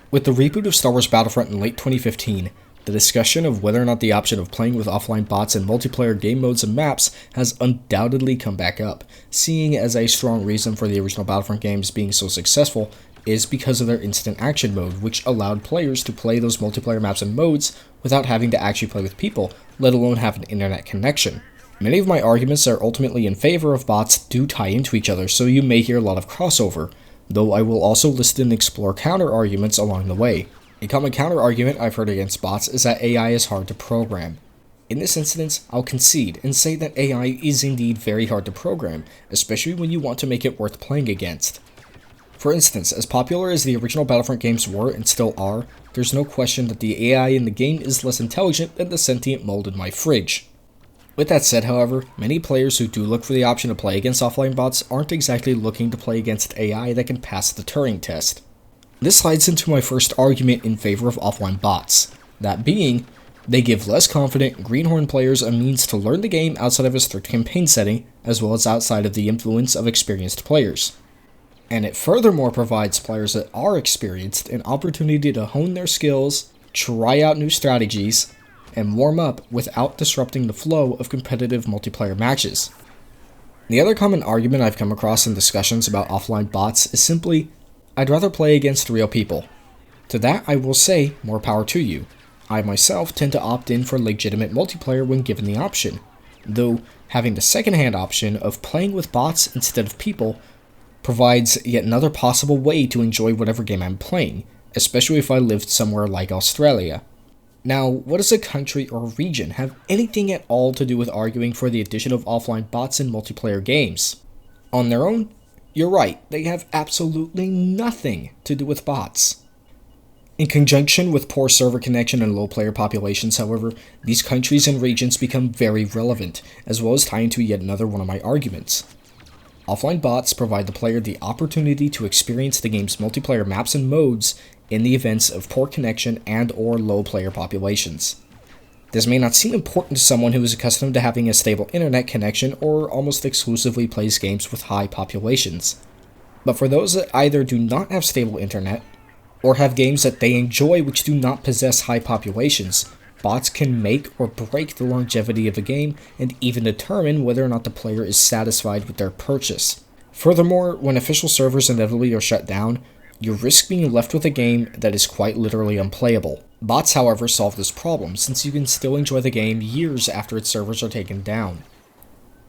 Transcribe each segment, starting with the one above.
With the reboot of Star Wars Battlefront in late 2015, the discussion of whether or not the option of playing with offline bots in multiplayer game modes and maps has undoubtedly come back up, seeing as a strong reason for the original Battlefront games being so successful is because of their instant action mode, which allowed players to play those multiplayer maps and modes without having to actually play with people, let alone have an internet connection. Many of my arguments that are ultimately in favor of bots do tie into each other, so you may hear a lot of crossover, though I will also list and explore counter-arguments along the way. A common counter-argument I've heard against bots is that AI is hard to program. In this instance, I'll concede and say that AI is indeed very hard to program, especially when you want to make it worth playing against. For instance, as popular as the original Battlefront games were and still are, there's no question that the AI in the game is less intelligent than the sentient mold in my fridge. With that said, however, many players who do look for the option to play against offline bots aren't exactly looking to play against AI that can pass the Turing test. This slides into my first argument in favor of offline bots, that being, they give less confident Greenhorn players a means to learn the game outside of a strict campaign setting, as well as outside of the influence of experienced players. And it furthermore provides players that are experienced an opportunity to hone their skills, try out new strategies, and warm up without disrupting the flow of competitive multiplayer matches. The other common argument I've come across in discussions about offline bots is simply, I'd rather play against real people. To that I will say, more power to you. I myself tend to opt in for legitimate multiplayer when given the option, though having the second-hand option of playing with bots instead of people provides yet another possible way to enjoy whatever game I'm playing, especially if I lived somewhere like Australia. Now, what does a country or region have anything at all to do with arguing for the addition of offline bots in multiplayer games? On their own, you're right, they have absolutely nothing to do with bots. In conjunction with poor server connection and low player populations, however, these countries and regions become very relevant, as well as tie into yet another one of my arguments. Offline bots provide the player the opportunity to experience the game's multiplayer maps and modes in the events of poor connection and or low player populations. This may not seem important to someone who is accustomed to having a stable internet connection or almost exclusively plays games with high populations. But for those that either do not have stable internet, or have games that they enjoy which do not possess high populations, bots can make or break the longevity of a game and even determine whether or not the player is satisfied with their purchase. Furthermore, when official servers inevitably are shut down, you risk being left with a game that is quite literally unplayable. Bots, however, solve this problem, since you can still enjoy the game years after its servers are taken down.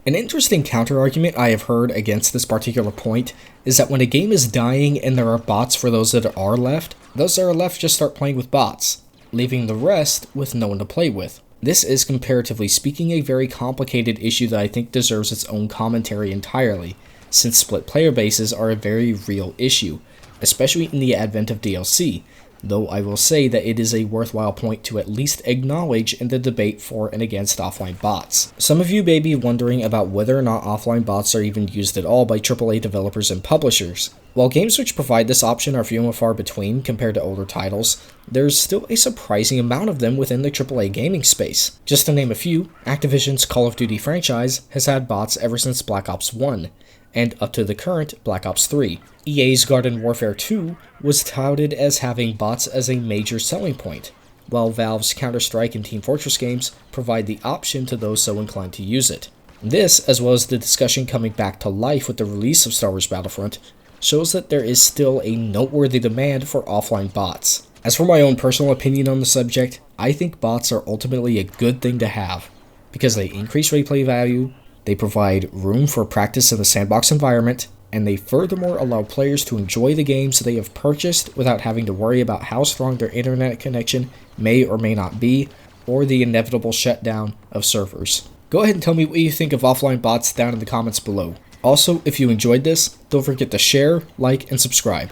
An interesting counter-argument I have heard against this particular point is that when a game is dying and there are bots for those that are left, those that are left just start playing with bots, leaving the rest with no one to play with. This is, comparatively speaking, a very complicated issue that I think deserves its own commentary entirely, since split player bases are a very real issue, especially in the advent of DLC, though I will say that it is a worthwhile point to at least acknowledge in the debate for and against offline bots. Some of you may be wondering about whether or not offline bots are even used at all by AAA developers and publishers. While games which provide this option are few and far between compared to older titles, there's still a surprising amount of them within the AAA gaming space. Just to name a few, Activision's Call of Duty franchise has had bots ever since Black Ops 1, and up to the current Black Ops 3. EA's Garden Warfare 2 was touted as having bots as a major selling point, while Valve's Counter-Strike and Team Fortress games provide the option to those so inclined to use it. This, as well as the discussion coming back to life with the release of Star Wars Battlefront, shows that there is still a noteworthy demand for offline bots. As for my own personal opinion on the subject, I think bots are ultimately a good thing to have, because they increase replay value, they provide room for practice in the sandbox environment, and they furthermore allow players to enjoy the games they have purchased without having to worry about how strong their internet connection may or may not be, or the inevitable shutdown of servers. Go ahead and tell me what you think of offline bots down in the comments below. Also, if you enjoyed this, don't forget to share, like, and subscribe.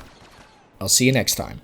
I'll see you next time.